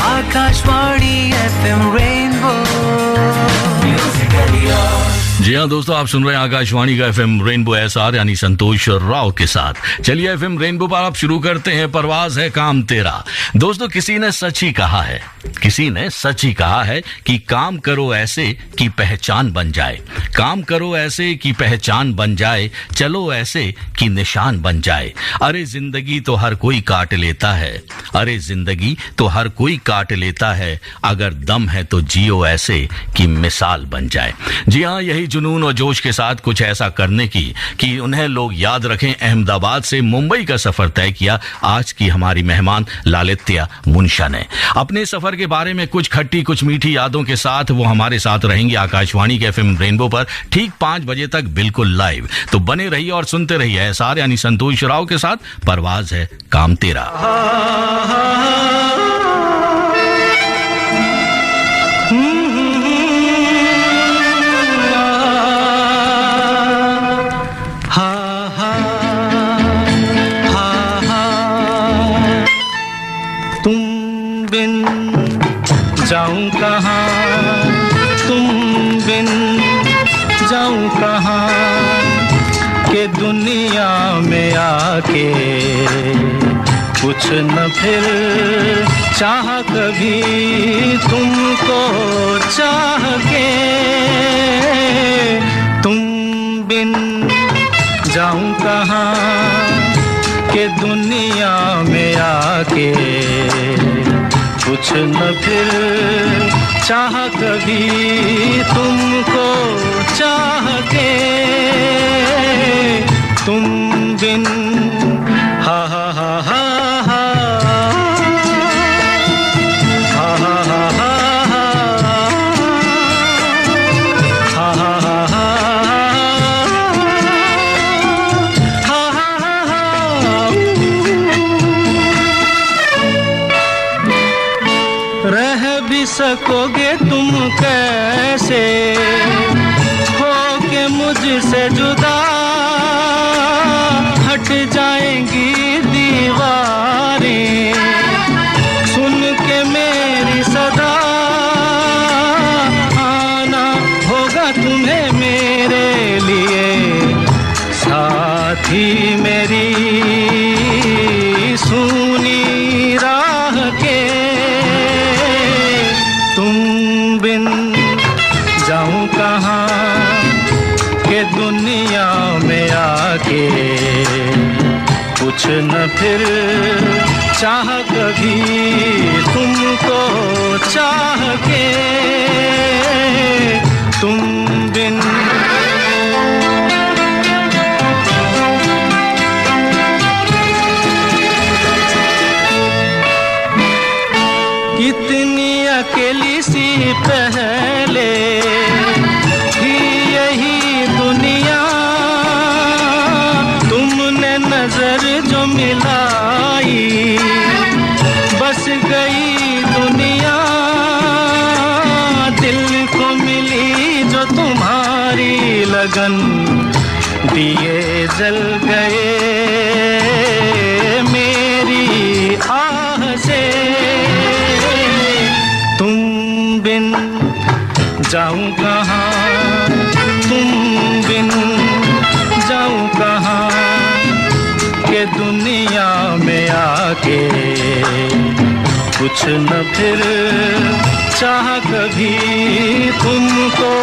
Akashvani FM rainbow. जी हाँ दोस्तों, आप सुन रहे हैं आकाशवाणी का एफएम रेनबो एसआर यानी संतोष राव के साथ। चलिए एफएम रेनबो पर आप शुरू करते हैं परवाज है काम तेरा। दोस्तों, किसी ने सच ही कहा है कि काम करो ऐसे कि पहचान बन जाए, काम करो ऐसे कि पहचान बन जाए, चलो ऐसे कि निशान बन जाए। अरे जिंदगी तो हर कोई काट लेता है, अरे जिंदगी तो हर कोई काट लेता है, अगर दम है तो जियो ऐसे कि मिसाल बन जाए। जी हाँ, यही जुनून और जोश के साथ कुछ ऐसा करने की कि उन्हें लोग याद रखें, अहमदाबाद से मुंबई का सफर तय किया आज की हमारी मेहमान लालित्या मुंशा ने। अपने सफर के बारे में कुछ खट्टी कुछ मीठी यादों के साथ वो हमारे साथ रहेंगी आकाशवाणी के एफएम रेनबो पर ठीक 5 बजे तक बिल्कुल लाइव। तो बने रहिए और सुनते रहिए एसआर यानी संतोष राव के साथ परवाज है काम तेरा। जाऊं कहाँ, तुम बिन जाऊं कहाँ, के दुनिया में आके कुछ न फिर चाह कभी तुमको चाह के, तुम बिन जाऊं कहाँ, के दुनिया में आके कुछ न फिर चाह कभी तुमको चाह के, तुम बिन हा हा हा हा हा सकोगे तुम कैसे हो के मुझसे जुदा, हट जाएंगी दीवारें सुन के मेरी सदा, आना होगा तुम्हें मेरे लिए साथी मेरी सुनी राह के, जाऊं कहाँ के दुनिया में आके कुछ न फिर चाह कभी तुमको चाह के, तुम बिन कितनी अकेली सी पहले थी यही दुनिया, तुमने नजर जो मिलाई बस गई दुनिया, दिल को मिली जो तुम्हारी लगन, दिए जल गए मेरी आह से, तुम बिन जाऊं कहाँ, तुम बिन जाऊं कहाँ, के दुनिया में आके कुछ न फिर चाह कभी तुमको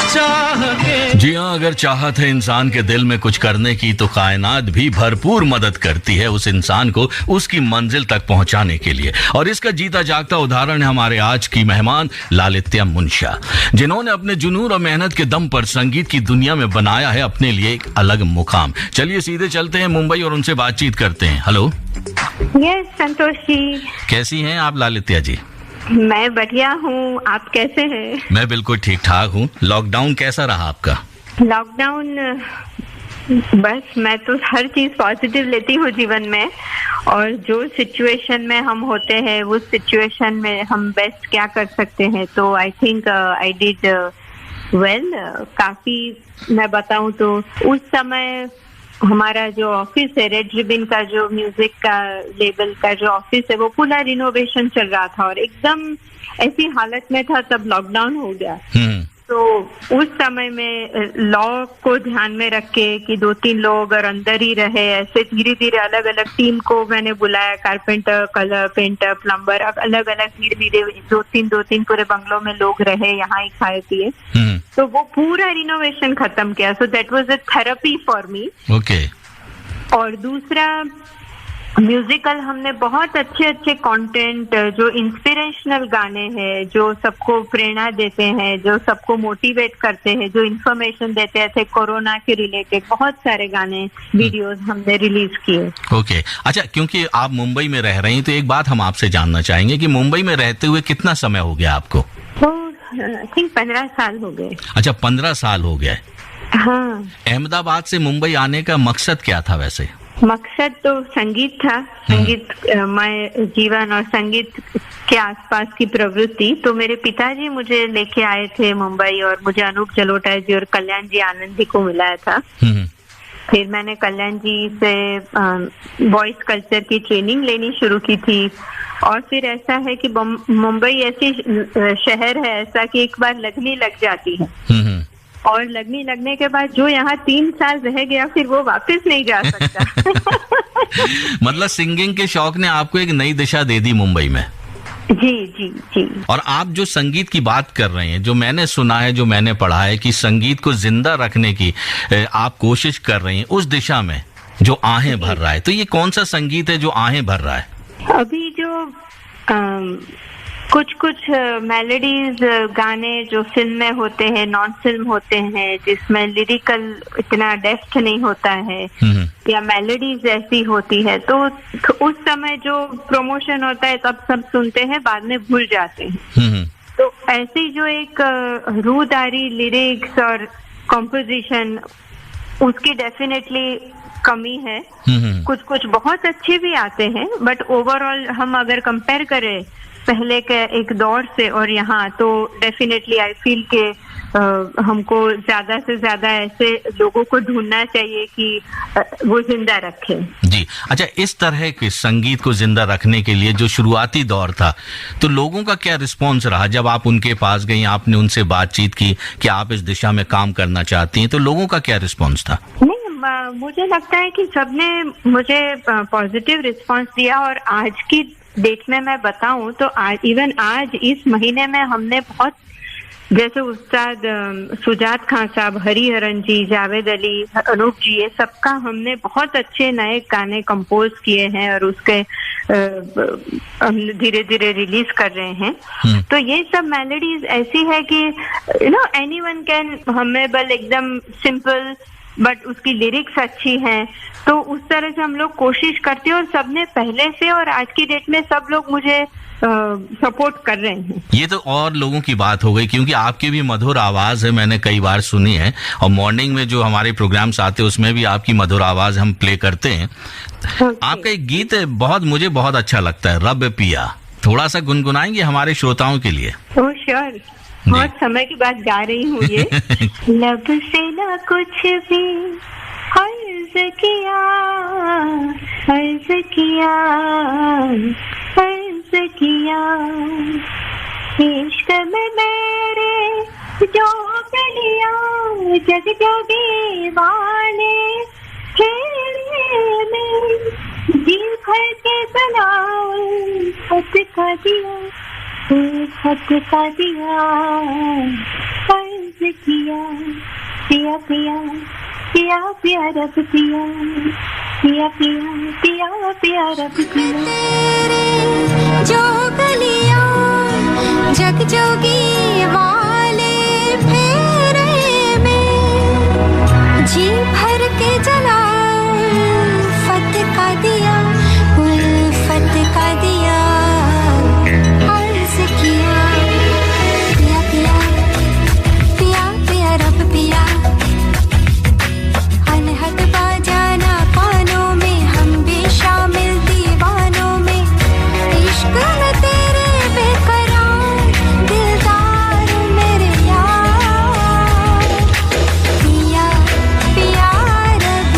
चाह के। जी हाँ, अगर चाहत है इंसान के दिल में कुछ करने की तो कायनात भी भरपूर मदद करती है उस इंसान को उसकी मंजिल तक पहुंचाने के लिए। और इसका जीता जागता उदाहरण है हमारे आज की मेहमान लालित्या मुंशा, जिन्होंने अपने जुनून और मेहनत के दम पर संगीत की दुनिया में बनाया है अपने लिए एक अलग मुकाम। चलिए सीधे चलते हैं मुंबई और उनसे बातचीत करते हैं। हेलो। यस संतोष जी, कैसी हैं आप लालित्या जी? मैं बढ़िया हूँ, आप कैसे हैं? मैं बिल्कुल ठीक ठाक हूँ। लॉकडाउन कैसा रहा आपका? लॉकडाउन बस मैं तो हर चीज पॉजिटिव लेती हूँ जीवन में, और जो सिचुएशन में हम होते हैं उस सिचुएशन में हम बेस्ट क्या कर सकते हैं, तो I think I did well. काफी मैं बताऊँ तो उस समय हमारा जो ऑफिस है, रेड रिबन का जो म्यूजिक का लेबल का जो ऑफिस है, वो पूरा रिनोवेशन चल रहा था और एकदम ऐसी हालत में था, तब लॉकडाउन हो गया। तो उस समय में लॉ को ध्यान में रख के कि 2-3 लोग अगर अंदर ही रहे, ऐसे धीरे धीरे अलग अलग टीम को मैंने बुलाया, कारपेंटर, कलर, पेंटर, प्लम्बर, अलग अलग धीरे धीरे 2-3 पूरे बंगलों में लोग रहे, यहाँ ही खाए पिए। तो वो पूरा रिनोवेशन खत्म किया। So that was a therapy for me. Okay. और दूसरा म्यूजिकल, हमने बहुत अच्छे अच्छे कंटेंट, जो इंस्पिरेशनल गाने हैं, जो सबको प्रेरणा देते हैं, जो सबको मोटिवेट करते हैं, जो इन्फॉर्मेशन देते थे कोरोना के रिलेटेड, बहुत सारे गाने, वीडियोस हमने रिलीज किए। ओके। अच्छा, क्योंकि आप मुंबई में रह रही हैं तो एक बात हम आपसे जानना चाहेंगे कि मुंबई में रहते हुए कितना समय हो गया आपको? तो आई थिंक 15 साल हो गए। अच्छा, 15 साल हो गए। हाँ। अहमदाबाद से मुंबई आने का मकसद क्या था वैसे? मकसद तो संगीत था, संगीतमय जीवन और संगीत के आसपास की प्रवृत्ति। तो मेरे पिताजी मुझे लेके आए थे मुंबई और मुझे अनूप जलोटा जी और कल्याण जी आनंदी को मिलाया था। फिर मैंने कल्याण जी से वॉइस कल्चर की ट्रेनिंग लेनी शुरू की थी। और फिर ऐसा है कि मुंबई ऐसी शहर है ऐसा कि एक बार लगनी लग जाती है और लगने के बाद जो यहाँ 3 साल रह गया फिर वो वापस नहीं जा सकता। मतलब सिंगिंग के शौक ने आपको एक नई दिशा दे दी मुंबई में। जी जी जी। और आप जो संगीत की बात कर रहे हैं, जो मैंने सुना है, जो मैंने पढ़ा है कि संगीत को जिंदा रखने की आप कोशिश कर रही हैं उस दिशा में जो आहें भर रहा है, तो ये कौन सा संगीत है जो आहें भर रहा है? अभी जो कुछ मेलोडीज गाने जो फिल्म में होते हैं, नॉन फिल्म होते हैं, जिसमें लिरिकल इतना डेप्थ नहीं होता है या मेलोडीज ऐसी होती है, तो उस समय जो प्रमोशन होता है तब सब सुनते हैं, बाद में भूल जाते हैं। तो ऐसी जो एक रूहदारी लिरिक्स और कॉम्पोजिशन, उसकी डेफिनेटली कमी है। कुछ बहुत अच्छे भी आते हैं, बट ओवरऑल हम अगर कंपेयर करें पहले के एक दौर से और यहाँ, तो डेफिनेटली आई फील के हमको ज्यादा से ज्यादा ऐसे लोगों को ढूंढना चाहिए कि वो जिंदा रखें। जी। अच्छा, इस तरह के संगीत को जिंदा रखने के लिए जो शुरुआती दौर था, तो लोगों का क्या रिस्पॉन्स रहा जब आप उनके पास गई, आपने उनसे बातचीत की कि आप इस दिशा में काम करना चाहती हैं, तो लोगों का क्या रिस्पॉन्स था? मुझे लगता है कि सबने मुझे पॉजिटिव रिस्पॉन्स दिया। और आज की डेट में मैं बताऊं तो इवन आज इस महीने में हमने बहुत, जैसे उस्ताद सुजात खान साहब, हरिहरन जी, जावेद अली, अनूप जी, ये सबका हमने बहुत अच्छे नए गाने कंपोज किए हैं और उसके हम धीरे धीरे रिलीज कर रहे हैं। तो ये सब मेलोडीज ऐसी है कि एनीवन कैन हमेबल, एकदम सिंपल, बट उसकी लिरिक्स अच्छी हैं। तो उस तरह से हम लोग कोशिश करते हैं और सबने पहले से और आज की डेट में सब लोग मुझे सपोर्ट कर रहे हैं। ये तो और लोगों की बात हो गई, क्योंकि आपकी भी मधुर आवाज है, मैंने कई बार सुनी है, और मॉर्निंग में जो हमारे प्रोग्राम्स आते हैं उसमें भी आपकी मधुर आवाज हम प्ले करते हैं। आपका एक गीत है मुझे बहुत अच्छा लगता है, रब पिया, थोड़ा सा गुनगुनाएंगे हमारे श्रोताओं के लिए? ओह श्योर, बहुत समय की बात गा रही हूँ ये। लब से ना कुछ भी अर्ज किया, अर्ज किया, अर्ज किया, इश्क में मेरे जो गलिया जग जोगी वाले खेले में जी भर के सलाम खत का दिया, खत का दिया, अर्ज किया, पिया पिया पिया पिया रब पिया, पिया पिया पिया पिया रब पिया। जो गलियां जग जोगी वाले फेरे में जी भर के जला फत का दिया, उल्फत का दिया, अर्ज किया, पिया पिया पिया पिया रब पिया, अनहद बाजाना कानों में, हम भी शामिल दीवानों में, इश्क में तेरे बेकरार दिलदार मेरे यार, पिया पिया रब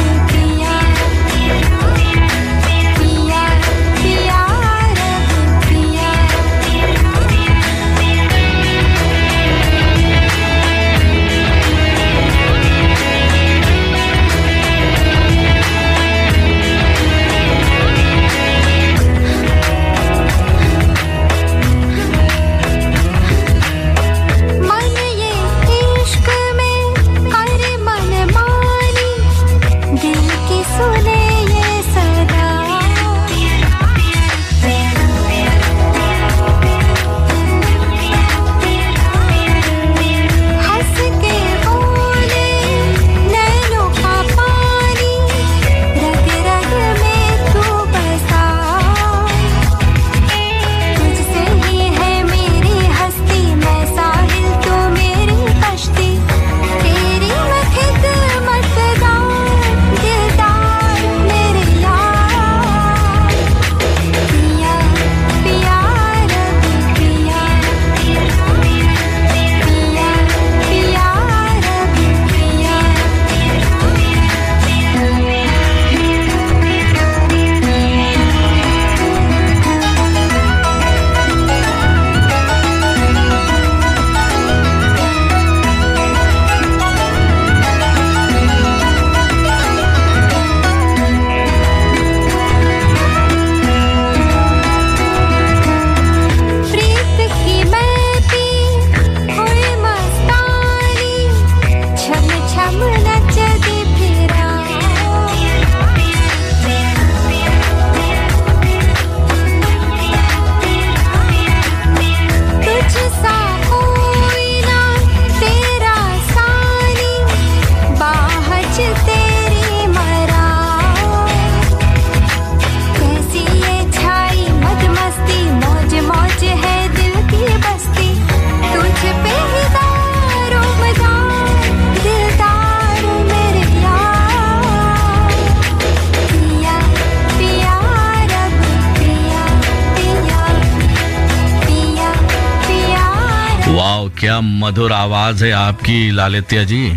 वाह, क्या मधुर आवाज है आपकी लालित्या जी,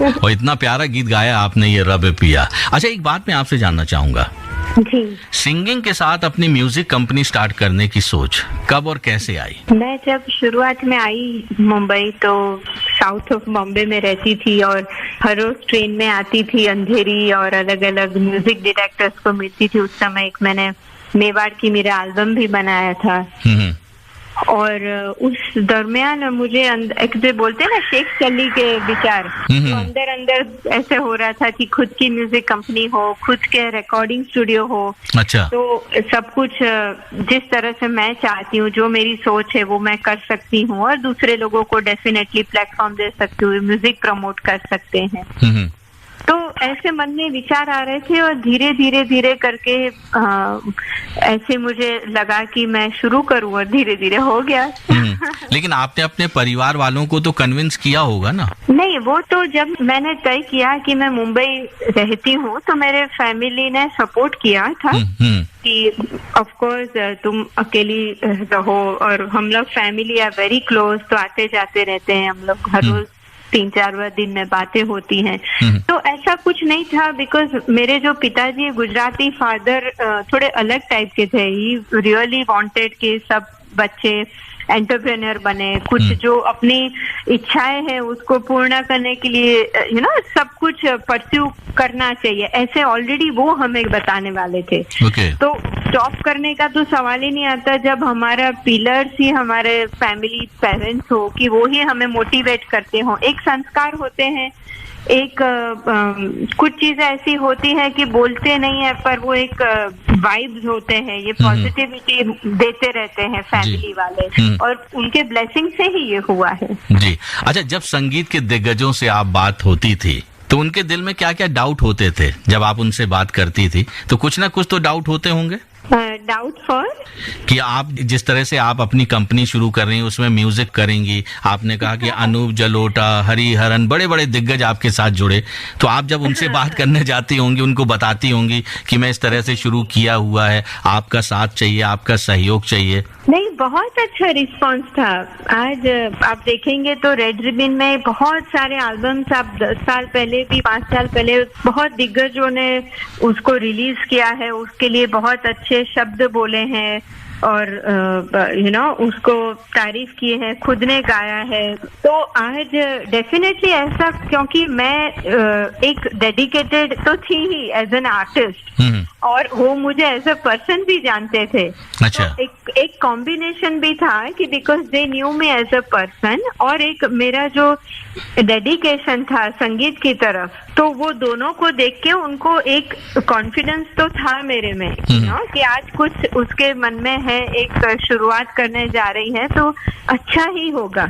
और इतना प्यारा गीत गाया आपने ये रब पिया। अच्छा, एक बात मैं आपसे जानना चाहूंगा, जी, सिंगिंग के साथ अपनी म्यूजिक कंपनी स्टार्ट करने की सोच कब और कैसे आई? मैं जब शुरुआत में आई मुंबई तो साउथ ऑफ बॉम्बे में रहती थी और हर रोज ट्रेन में आती थी अंधेरी और अलग अलग म्यूजिक डायरेक्टर्स को मिलती थी। उस समय एक मैंने मेवाड़ की मेरा एल्बम भी बनाया था और उस दरमियान मुझे एक जो बोलते हैं ना शेख चली के विचार, तो अंदर अंदर ऐसे हो रहा था कि खुद की म्यूजिक कंपनी हो, खुद के रिकॉर्डिंग स्टूडियो हो। अच्छा। तो सब कुछ जिस तरह से मैं चाहती हूँ, जो मेरी सोच है वो मैं कर सकती हूँ और दूसरे लोगों को डेफिनेटली प्लेटफॉर्म दे सकती हूँ, म्यूजिक प्रमोट कर सकते हैं। तो ऐसे मन में विचार आ रहे थे और धीरे धीरे धीरे करके ऐसे मुझे लगा कि मैं शुरू करूँ और धीरे धीरे हो गया। लेकिन आपने अपने परिवार वालों को तो कन्विंस किया होगा ना? नहीं, वो तो जब मैंने तय किया कि मैं मुंबई रहती हूँ तो मेरे फैमिली ने सपोर्ट किया था कि ऑफ कोर्स तुम अकेली रहो, और हम लोग फैमिली आर वेरी क्लोज, तो आते जाते रहते हैं हम लोग, हर रोज 3-4 दिन में बातें होती हैं। तो ऐसा कुछ नहीं था, बिकॉज मेरे जो पिताजी गुजराती फादर थोड़े अलग टाइप के थे। ही रियली वांटेड कि सब बच्चे एंटरप्रेन्योर बने, कुछ जो अपनी इच्छाएं हैं उसको पूर्ण करने के लिए सब कुछ परस्यू करना चाहिए, ऐसे ऑलरेडी वो हमें बताने वाले थे। तो स्टॉप करने का तो सवाल ही नहीं आता जब हमारा पिलर्स ही हमारे फैमिली पेरेंट्स हो, कि वो ही हमें मोटिवेट करते हो। एक संस्कार होते हैं, एक कुछ चीजें ऐसी होती है कि बोलते नहीं है पर वो एक वाइब्स होते हैं, ये पॉजिटिविटी देते रहते हैं फैमिली वाले, और उनके ब्लेसिंग से ही ये हुआ है। जी। अच्छा, जब संगीत के दिग्गजों से आप बात होती थी तो उनके दिल में क्या क्या डाउट होते थे? जब आप उनसे बात करती थी तो कुछ ना कुछ तो डाउट होते होंगे। डाउट फॉर कि आप जिस तरह से आप अपनी कंपनी शुरू कर रही हैं उसमें म्यूजिक करेंगी, आपने कहा कि अनूप जलोटा, हरिहरन, बड़े बड़े दिग्गज आपके साथ जुड़े, तो आप जब उनसे बात करने जाती होंगी, उनको बताती होंगी कि मैं इस तरह से शुरू किया हुआ है, आपका साथ चाहिए, आपका सहयोग चाहिए। नहीं, बहुत अच्छा रिस्पांस था। आज आप देखेंगे तो रेड रिबन में बहुत सारे एल्बम्स, आप 10 साल पहले भी, 5 साल पहले बहुत दिग्गजों ने उसको रिलीज किया है, उसके लिए बहुत अच्छे शब्द बोले हैं और उसको तारीफ किए हैं, खुद ने गाया है। तो आज डेफिनेटली ऐसा, क्योंकि मैं एक डेडिकेटेड तो थी ही एज एन आर्टिस्ट, और वो मुझे एज अ पर्सन भी जानते थे। अच्छा। तो एक कॉम्बिनेशन भी था कि because they knew me as a person, और एक मेरा जो डेडिकेशन था संगीत की तरफ, तो वो दोनों को देख के उनको एक कॉन्फिडेंस तो था मेरे में कि आज कुछ उसके मन में है, एक शुरुआत करने जा रही है तो अच्छा ही होगा।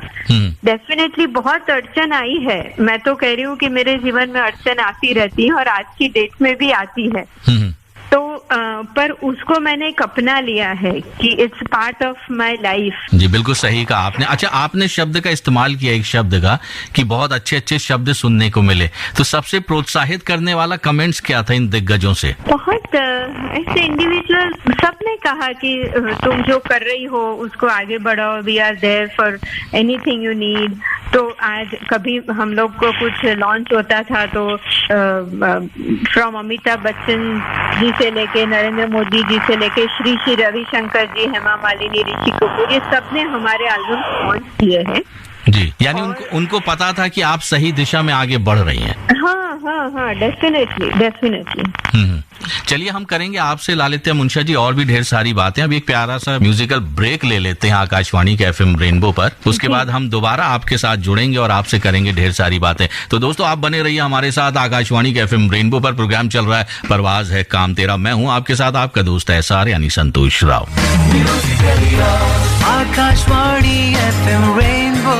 डेफिनेटली बहुत अड़चन आई है, मैं तो कह रही हूँ कि मेरे जीवन में अड़चन आती रहती है और आज की डेट में भी आती है। तो पर उसको मैंने एक अपना लिया है कि it's part of my life. जी, बिल्कुल सही कहा आपने। अच्छा, आपने शब्द का इस्तेमाल किया, एक शब्द का, कि बहुत अच्छे अच्छे शब्द सुनने को मिले, तो सबसे प्रोत्साहित करने वाला कमेंट्स क्या था इन दिग्गजों से? बहुत ऐसे इंडिविजुअल सबने कहा कि तुम जो कर रही हो उसको आगे बढ़ाओ, we are there for anything you need. तो आज कभी हम लोग को कुछ लॉन्च होता था तो फ्रॉम अमिताभ बच्चन जी से लेके नरेंद्र मोदी जी से लेके श्री रविशंकर जी, हेमा मालिनी, ऋषि कपूर, ये सबने हमारे एल्बम लॉन्च किए हैं। जी, यानी उनको पता था कि आप सही दिशा में आगे बढ़ रही हैं। हाँ, डेफिनेटली। चलिए, हम करेंगे आपसे लालित्या मुंशिया जी और भी ढेर सारी बातें। अब एक प्यारा सा म्यूजिकल ब्रेक ले लेते हैं आकाशवाणी के एफएम रेनबो पर, उसके बाद हम दोबारा आपके साथ जुड़ेंगे और आपसे करेंगे ढेर सारी बातें। तो दोस्तों, आप बने रहिए हमारे साथ। आकाशवाणी के एफएम रेनबो पर प्रोग्राम चल रहा है परवाज है काम तेरा। मैं हूँ आपके साथ आपका दोस्त एसआर यानी संतोष राव। Akashvani FM rainbow.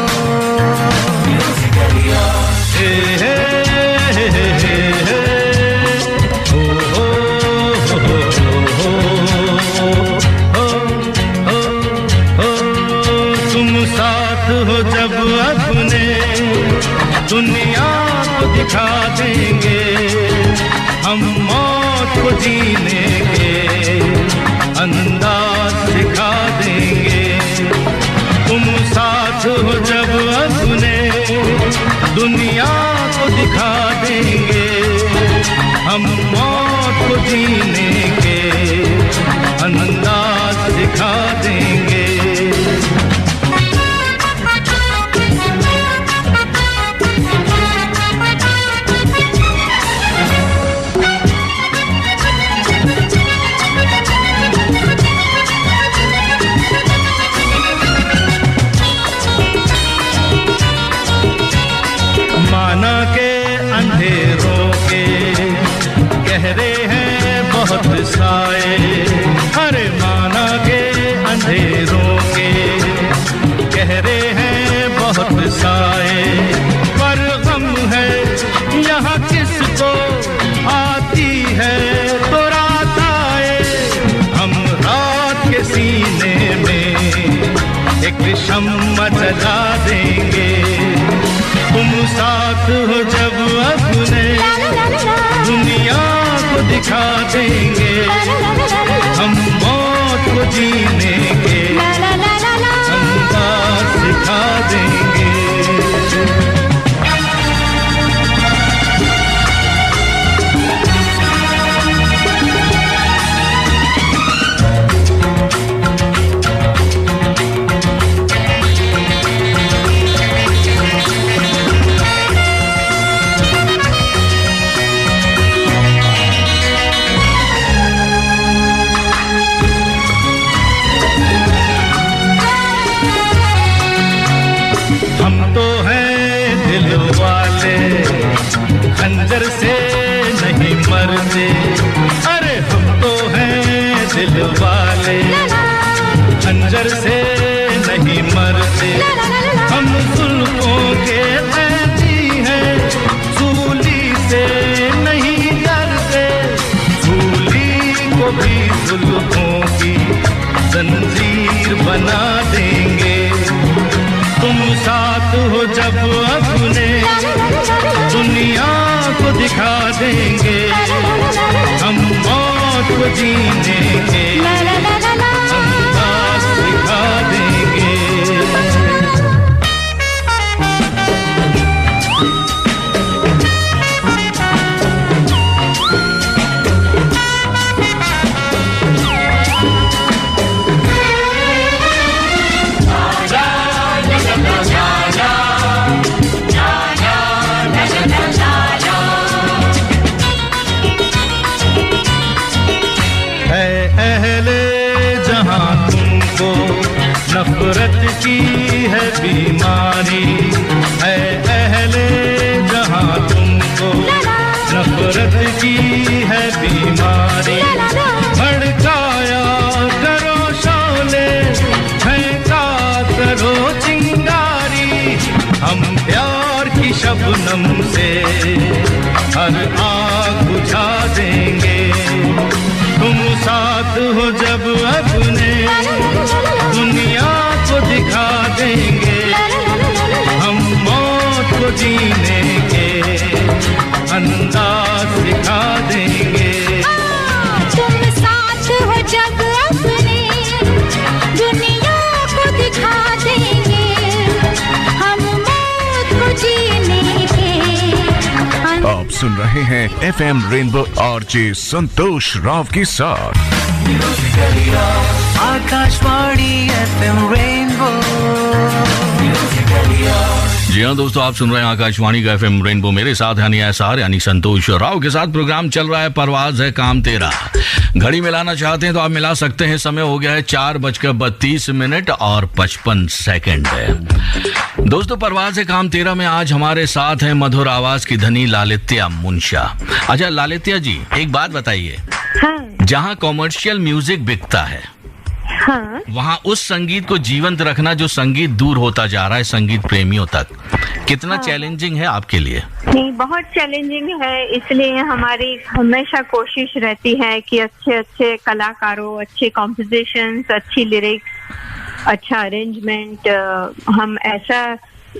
जब अपने दुनिया को दिखा देंगे, हम मौत को जीने के अंदाज सिखा देंगे। तुम के सीने में एक शम्मा जला देंगे। तुम साथ हो जब अपने दुनिया को दिखा देंगे। हम मौत को जीने के अंदाज सिखा देंगे। खंजर से नहीं मरते, अरे हम तो हैं दिल वाले, खंजर से नहीं मरते। हम जुल्फों के कैदी हैं, सूली से नहीं डरते। सूली को भी जुल्फों की जंजीर बना देंगे। तुम साथ हो जब अपने दुनिया को दिखा देंगे। हम मौत को जीने के अंदाज सिखा देंगे। नफरत की है बीमारी है अहले जहां तुमको, नफरत की है बीमारी। भड़काया करो शोले, फेंका करो चिंगारी। हम प्यार की शबनम से हर आग बुझा देंगे। तुम साथ हो जब अपने दुनिया को दिखा देंगे। हम मौत को जीने के अंदाज सिखा देंगे। तुम साथ हो जब अपने दुनिया को दिखा देंगे। हम मौत को जीने के। आप सुन रहे हैं FM रेनबो आरजे संतोष राव के साथ। Akashvani FM rainbow. जी हाँ दोस्तों, आप सुन रहे हैं आकाशवाणी का FM रेनबो। मेरे साथ यानी SR यानी संतोष राव के साथ प्रोग्राम चल रहा है परवाज है काम तेरा। घड़ी मिलाना चाहते हैं तो आप मिला सकते हैं। समय हो गया है 4:32 और 55 सेकंड है। दोस्तों, परवाज है काम तेरा में आज हमारे साथ है मधुर आवाज की धनी लालित्या मुंशा। अच्छा लालित्या जी, एक बात बताइए। हाँ जहाँ कॉमर्शियल म्यूजिक बिकता है, हाँ, वहाँ उस संगीत को जीवंत रखना जो संगीत दूर होता जा रहा है संगीत प्रेमियों तक, कितना चैलेंजिंग है आपके लिए? नहीं, बहुत चैलेंजिंग है। इसलिए हमारी हमेशा कोशिश रहती है कि अच्छे अच्छे कलाकारों, अच्छे कॉम्पोजिशंस, अच्छी लिरिक्स, अच्छा अरेंजमेंट हम ऐसा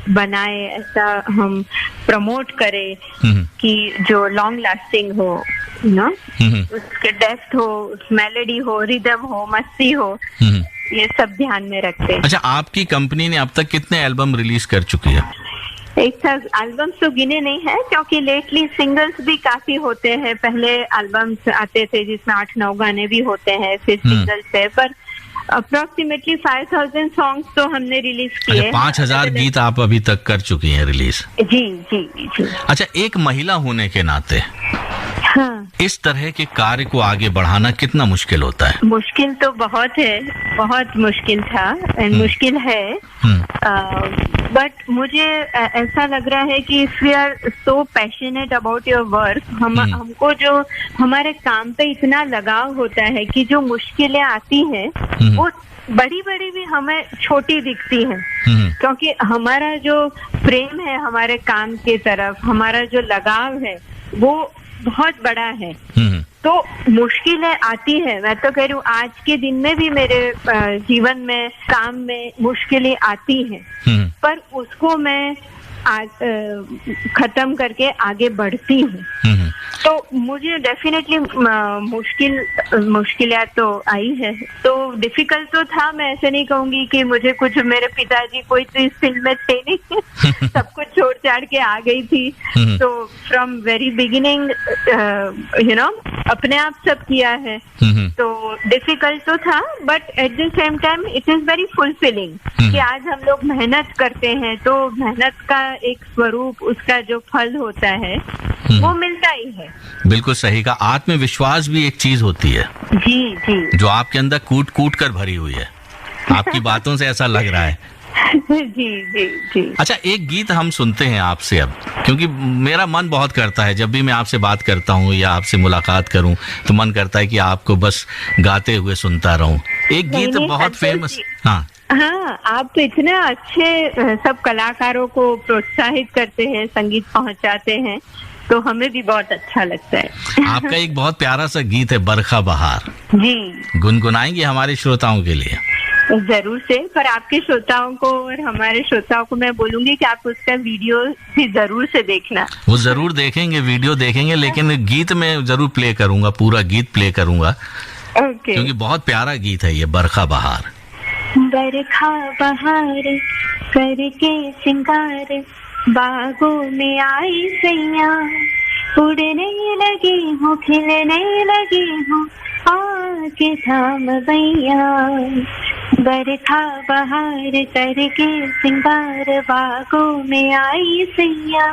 बनाए, ऐसा हम प्रमोट करें कि जो लॉन्ग लास्टिंग हो, ना उसके डेप्थ हो, मेलोडी हो, रिदम हो, मस्ती हो, ये सब ध्यान में रखते हैं। अच्छा, आपकी कंपनी ने अब तक कितने एल्बम रिलीज कर चुकी है? एक साथ एल्बम्स तो गिने नहीं है क्योंकि लेटली सिंगल्स भी काफी होते हैं। पहले एल्बम्स आते थे जिसमें 8-9 गाने भी होते हैं, फिर सिंगल्स है, पर अप्रोक्सीमेटली 5000 सॉन्ग्स तो हमने रिलीज किए। 5000 गीत आप अभी तक कर चुकी हैं रिलीज? जी जी जी। अच्छा, एक महिला होने के नाते हाँ, इस तरह के कार्य को आगे बढ़ाना कितना मुश्किल होता है? मुश्किल तो बहुत है, बहुत मुश्किल था एंड मुश्किल है। बट मुझे ऐसा लग रहा है कि if we are so passionate about your work, हमको जो हमारे काम पे इतना लगाव होता है कि जो मुश्किलें आती हैं वो बड़ी बड़ी भी हमें छोटी दिखती हैं, क्योंकि हमारा जो प्रेम है हमारे काम के तरफ, हमारा जो लगाव है वो बहुत बड़ा है। तो मुश्किलें आती है, मैं तो कह रही हूँ आज के दिन में भी मेरे जीवन में काम में मुश्किलें आती हैं, पर उसको मैं खत्म करके आगे बढ़ती हूँ। तो मुझे डेफिनेटली मुश्किलें तो आई है, तो डिफिकल्ट तो था। मैं ऐसे नहीं कहूंगी कि मुझे कुछ, मेरे पिताजी कोई तो इस फील्ड में थे नहीं सब कुछ छोड़ छाड़ के आ गई थी। तो फ्रॉम वेरी बिगिनिंग अपने आप सब किया है, तो डिफिकल्ट तो था, but at the same time it is very fulfilling कि आज हम लोग मेहनत करते हैं तो मेहनत का एक स्वरूप, उसका जो फल होता है वो मिलता ही है। बिल्कुल सही का। आत्मविश्वास भी एक चीज होती है जी जी, जो आपके अंदर कूट कूट कर भरी हुई है। आपकी बातों से ऐसा लग रहा है। जी जी जी। अच्छा, एक गीत हम सुनते हैं आपसे अब, क्योंकि मेरा मन बहुत करता है जब भी मैं आपसे बात करता हूँ या आपसे मुलाकात करूँ तो मन करता है कि आपको बस गाते हुए सुनता रहूं। एक गीत बहुत फेमस। हाँ, आप तो इतने अच्छे सब कलाकारों को प्रोत्साहित करते हैं, संगीत पहुंचाते हैं, तो हमें भी बहुत अच्छा लगता है। आपका एक बहुत प्यारा सा गीत है, बरखा बहार, जी, गुनगुनाएंगे हमारे श्रोताओं के लिए? जरूर से, पर आपके श्रोताओं को और हमारे श्रोताओं को मैं बोलूंगी कि आप उसका वीडियो भी जरूर से देखना। वो जरूर देखेंगे, वीडियो देखेंगे, लेकिन गीत में जरूर प्ले करूंगा, पूरा गीत प्ले करूंगा, क्योंकि बहुत प्यारा गीत है ये, बरखा बहार। बरखा बहार करके सिंगार, बागों में आई सैया, उड़ने लगी हूँ, खिलने लगी हूँ, आके थाम भैया। बरखा बहार करके सिंगार, बागों में आई सैया,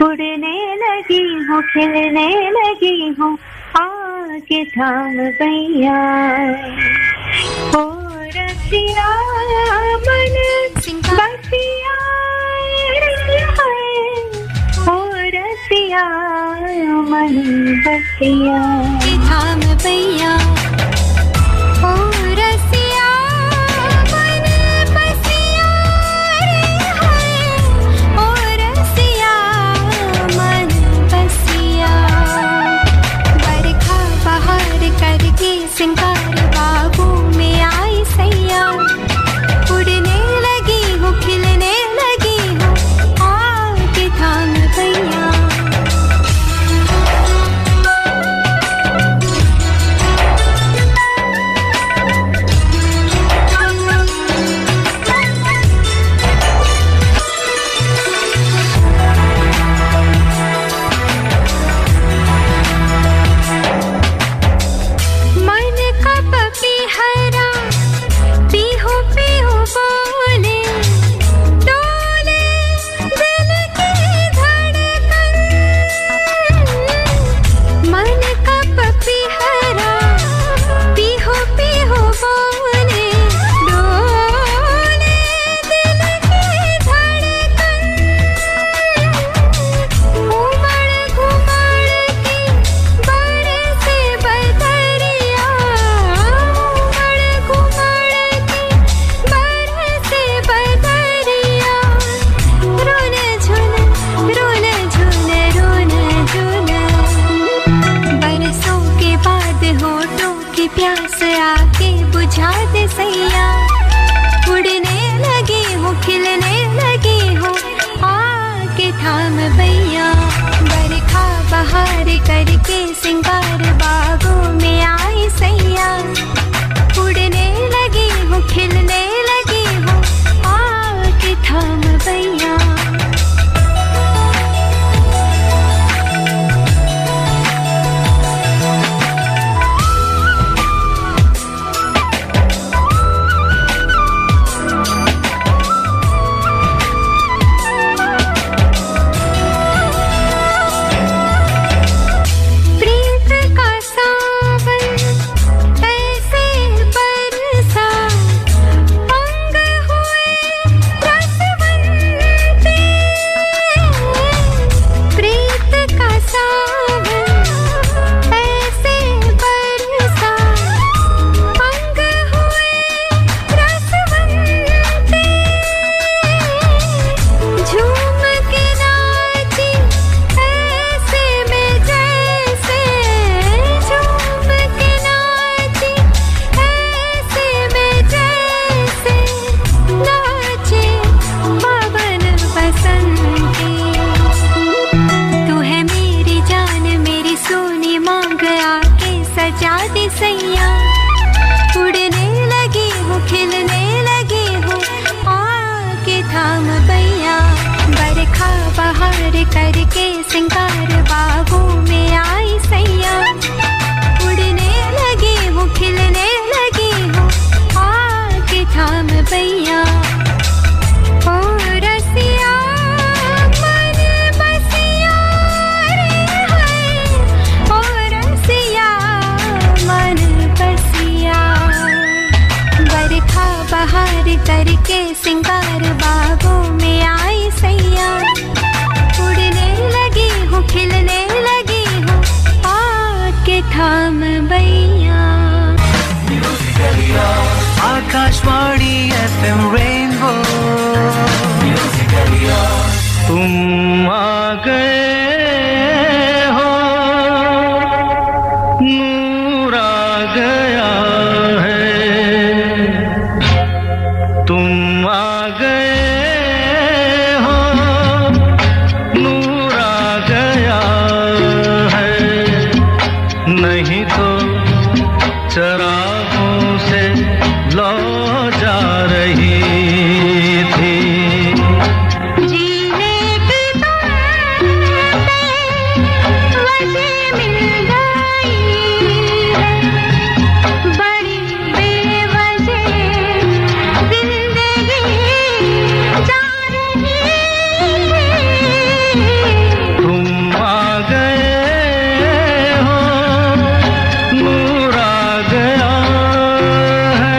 उड़ने लगी हूँ, खिलने लगी हूँ, आके थाम भैया। ओ रसिया मन बसिया है, ओ रसिया मन बसिया थाम भैया, ओ रसिया मन बसिया रे है, ओ रसिया मन बसिया। बरखा बहार करके सिंगार, बागों में आई सैया, उड़ने लगी हूँ, खिलने लगी हूँ, आके थाम भैया। प्यास आके बुझा दे सैया, उड़ने लगी हूँ, खिलने लगी हूँ, आके थाम भैया। बरखा बहार करके सिंगार, बागों में आई सैया, उड़ने लगी हूँ, खिलने लगी हूँ, आके थाम भैया। भैया ओ रसिया मन बसिया रे है ओ रसिया मन बसिया बरखा बहार करके सिंगार बागों में आई सैया उड़ने लगी हूँ खिलने लगी हूँ आके थाम भैया आकाशवाणी FM रेनबो तुम आ गए हो नूर आ गया है तुम आ गए हो नूर आ गया है नहीं तो चरागों से लो जा रही थी जीने की तुमसे वजह मिल गई है बड़ी बेवजह जिंदगी जा रही है तुम आ गए हो नूर आ गया है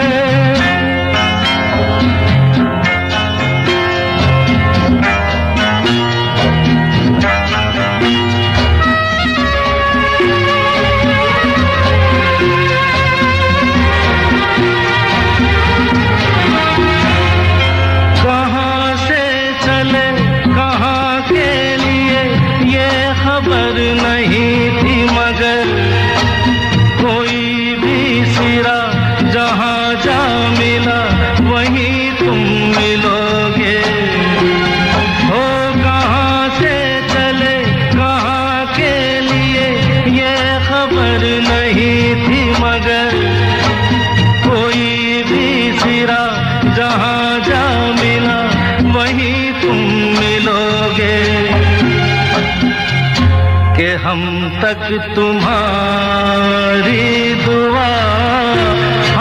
कहाँ से चले कहाँ के लिए ये खबर नहीं थी मगर कोई भी सिरा जहाँ जा मिला वहीं तुम मिलोगे हो कहाँ से चले कहाँ के लिए ये खबर नहीं थी मगर कोई भी सिरा जहाँ जा मिला वहीं तुम मिलोगे कि हम तक तुम्हारी दुआ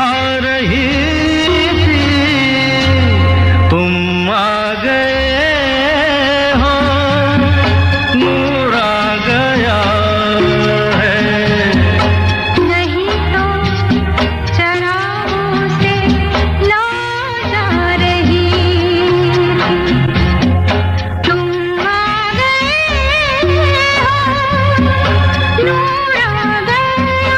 आ रही थी तुम आ गए हो नूर आ गया है नहीं तो चरागों से लो जा रही तुम आ गए हो नूर आ गया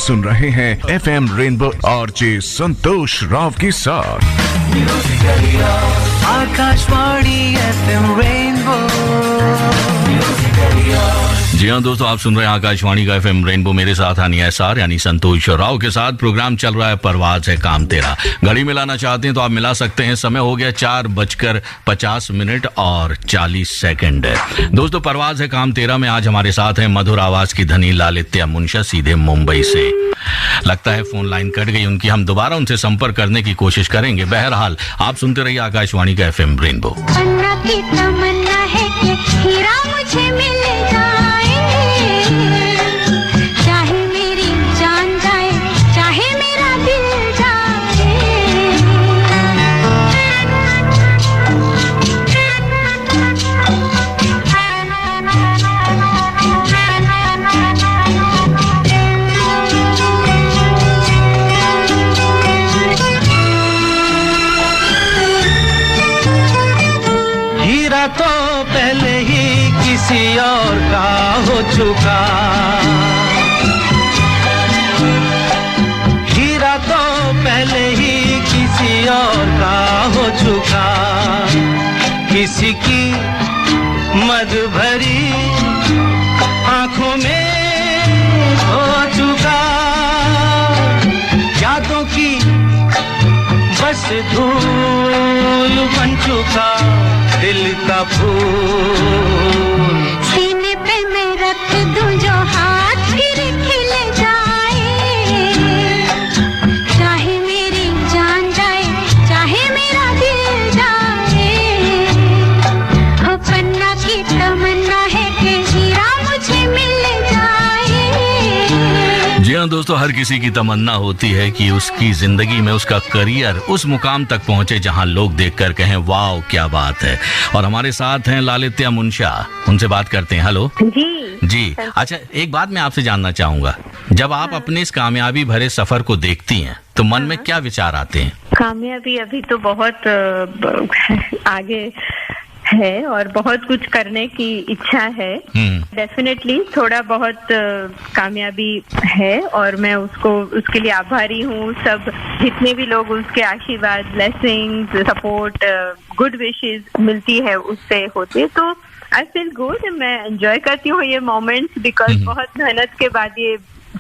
सुन रहे हैं FM रेनबो आरजे संतोष राव के साथ आकाशवाणी FM रेनबो। जी हाँ दोस्तों, आप सुन रहे हैं आकाशवाणी का एफएम रेनबो। मेरे साथ हानिया एसआर यानी संतोष राव के साथ प्रोग्राम चल रहा है परवाज है काम तेरा। घड़ी मिलाना चाहते हैं तो आप मिला सकते हैं। समय हो गया 4:50 और 40 दोस्तों, परवाज है काम तेरा में आज हमारे साथ है मधुर आवाज की धनी लालित्या मुंशा, सीधे मुंबई से। लगता है फोन लाइन कट गई उनकी, हम दोबारा उनसे संपर्क करने की कोशिश करेंगे। बहरहाल आप सुनते रहिए आकाशवाणी का एफएम रेनबो। तमन्ना है कि हीरा मुझे मिल जाए, चाहे मेरी जान जाए, चाहे मेरा दिल जाए। हीरा तो पहले ही किसी और का हो चुका, हीरा तो पहले ही किसी और का हो चुका, किसी की मद भरी आंखों में हो चुका, यादों की बस धूल बन चुका, दिल का फूल। सीने पे मैं रख दूं जो हाथ फिर खिल जाए, चाहे मेरी जान जाए, चाहे मेरा दिल जाए। हो पन्ना की तमन्ना है कि हीरा मुझे मिल जाए। जी हाँ दोस्तों, हर किसी की तमन्ना होती है कि उसकी जिंदगी में उसका करियर उस मुकाम तक पहुंचे जहां लोग देखकर कहें वाह क्या बात है। और हमारे साथ हैं लालित्या मुंशा, उनसे बात करते हैं। हेलो जी। अच्छा, एक बात मैं आपसे जानना चाहूंगा, जब आप अपने इस कामयाबी भरे सफर को देखती हैं तो मन में क्या विचार आते हैं? कामयाबी अभी तो बहुत आगे है और बहुत कुछ करने की इच्छा है। डेफिनेटली थोड़ा बहुत कामयाबी है और मैं उसके लिए आभारी हूँ। सब जितने भी लोग उसके आशीर्वाद, ब्लेसिंग्स, सपोर्ट, गुड विशेस मिलती है उससे होते, तो आई फील गुड। मैं एंजॉय करती हूँ ये मोमेंट्स बिकॉज बहुत मेहनत के बाद ये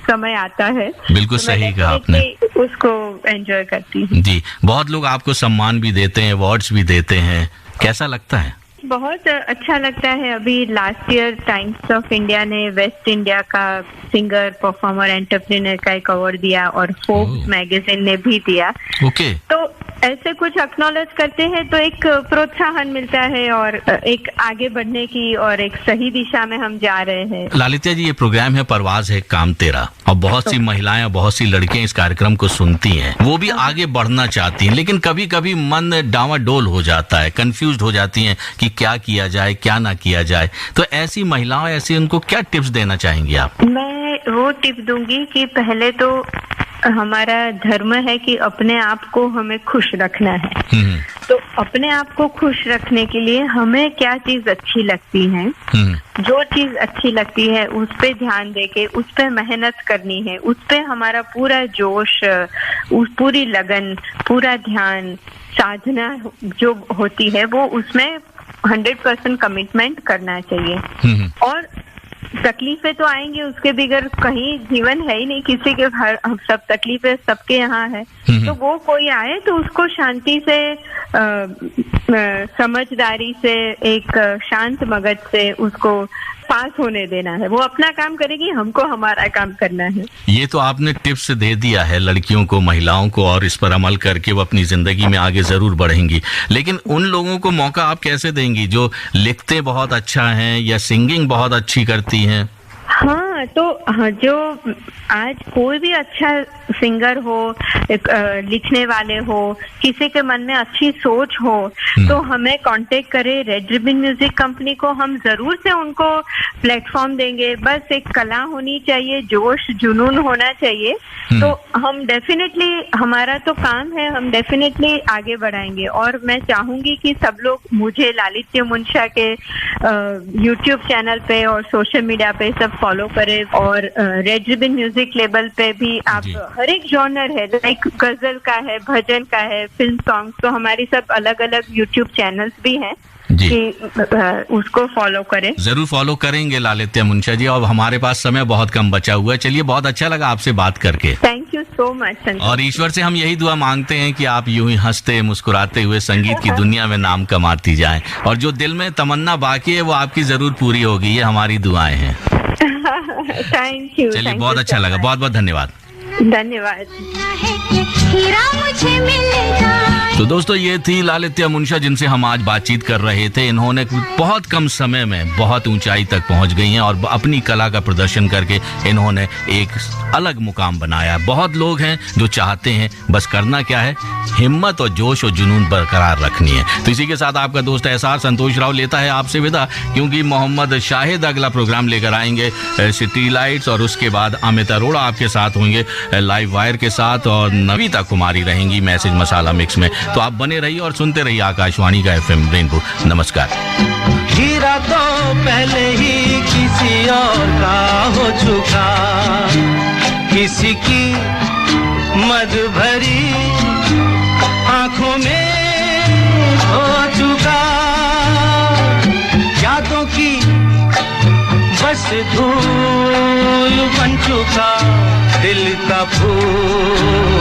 समय आता है। बिल्कुल सही कहा आपने, उसको एंजॉय करती हूँ। जी, बहुत लोग आपको सम्मान भी देते हैं, अवार्ड्स भी देते हैं, कैसा लगता है? बहुत अच्छा लगता है। अभी last year times of India ने वेस्ट इंडिया का सिंगर, परफॉर्मर, एंटरप्रेन्योर का एक अवार्ड दिया और फोर्ब्स मैगजीन ने भी दिया। ओके। तो ऐसे कुछ एक्नॉलेज करते हैं तो एक प्रोत्साहन मिलता है और एक आगे बढ़ने की और एक सही दिशा में हम जा रहे हैं। लालित्या जी, ये प्रोग्राम है परवाज है काम तेरा और बहुत सी महिलाएं, बहुत सी लड़कियां इस कार्यक्रम को सुनती हैं, वो भी आगे बढ़ना चाहती हैं, लेकिन कभी कभी मन डावाडोल हो जाता है, कंफ्यूज हो जाती हैं कि क्या किया जाए, क्या ना किया जाए। तो ऐसी महिलाओं, ऐसी उनको क्या टिप्स देना चाहेंगी आप? मैं वो टिप दूंगी कि पहले तो हमारा धर्म है कि अपने आप को हमें खुश रखना है। तो अपने आप को खुश रखने के लिए हमें क्या चीज अच्छी लगती है, जो चीज अच्छी लगती है उस पे ध्यान देके उस पे मेहनत करनी है, उस पे हमारा पूरा जोश, उस पूरी लगन, पूरा ध्यान, साधना जो होती है वो उसमें 100% कमिटमेंट करना चाहिए। और तकलीफें तो आएंगी, उसके बगैर कहीं जीवन है ही नहीं, किसी के घर सब तकलीफें सबके यहाँ है। तो वो कोई आए तो उसको शांति से, समझदारी से, एक शांत मगज से उसको पास होने देना है। वो अपना काम करेगी, हमको हमारा काम करना है। ये तो आपने टिप्स दे दिया है लड़कियों को, महिलाओं को, और इस पर अमल करके वो अपनी जिंदगी में आगे जरूर बढ़ेंगी। लेकिन उन लोगों को मौका आप कैसे देंगी जो लिखते बहुत अच्छा हैं या सिंगिंग बहुत अच्छी करती हैं? हाँ, तो जो आज कोई भी अच्छा सिंगर हो, लिखने वाले हो, किसी के मन में अच्छी सोच हो तो हमें कांटेक्ट करे, रेड रिबन म्यूजिक कंपनी को। हम जरूर से उनको प्लेटफॉर्म देंगे। बस एक कला होनी चाहिए, जोश जुनून होना चाहिए। तो हम डेफिनेटली, हमारा तो काम है, हम डेफिनेटली आगे बढ़ाएंगे। और मैं चाहूंगी कि सब लोग मुझे लालित्या मुंशा के यूट्यूब चैनल पे और सोशल मीडिया पे सब फॉलो करें। और रेड रिबन म्यूजिक लेबल पे भी आप हर एक जॉनर है, लाइक गजल का है, भजन का है, फिल्म सॉन्ग, तो हमारी सब अलग अलग यूट्यूब चैनल्स भी हैं। जी। कि उसको फॉलो करें। जरूर फॉलो करेंगे लालित्य मुंशा जी, और हमारे पास समय बहुत कम बचा हुआ है। चलिए, बहुत अच्छा लगा आपसे बात करके। Thank you so much. और ईश्वर से हम यही दुआ मांगते हैं कि आप यूं ही हंसते मुस्कुराते हुए संगीत की दुनिया में नाम कमाती जाएं, और जो दिल में तमन्ना बाकी है वो आपकी जरूर पूरी होगी, ये हमारी दुआएं हैं। Thank you. चलिए, बहुत अच्छा लगा, बहुत बहुत धन्यवाद। धन्यवाद। तो दोस्तों, ये थी लालित्य मुंशा जिनसे हम आज बातचीत कर रहे थे। इन्होंने बहुत कम समय में बहुत ऊंचाई तक पहुंच गई हैं और अपनी कला का प्रदर्शन करके इन्होंने एक अलग मुकाम बनाया। बहुत लोग हैं जो चाहते हैं, बस करना क्या है, हिम्मत और जोश और जुनून बरकरार रखनी है। तो इसी के साथ आपका दोस्त एसआर संतोष राव लेता है आपसे विदा, क्योंकि मोहम्मद शाहिद अगला प्रोग्राम लेकर आएंगे सिटी लाइट्स, और उसके बाद अमित अरोड़ा आपके साथ होंगे लाइव वायर के साथ, और नविता कुमारी रहेंगी मैसेज मसाला मिक्स में। तो आप बने रहिए और सुनते रहिए आकाशवाणी का एफएम रेनबो। नमस्कार। हीरा तो पहले ही किसी और का हो चुका, किसी की मद भरी आंखों में हो चुका, यादों की बस धूल बन चुका, दिल का फूल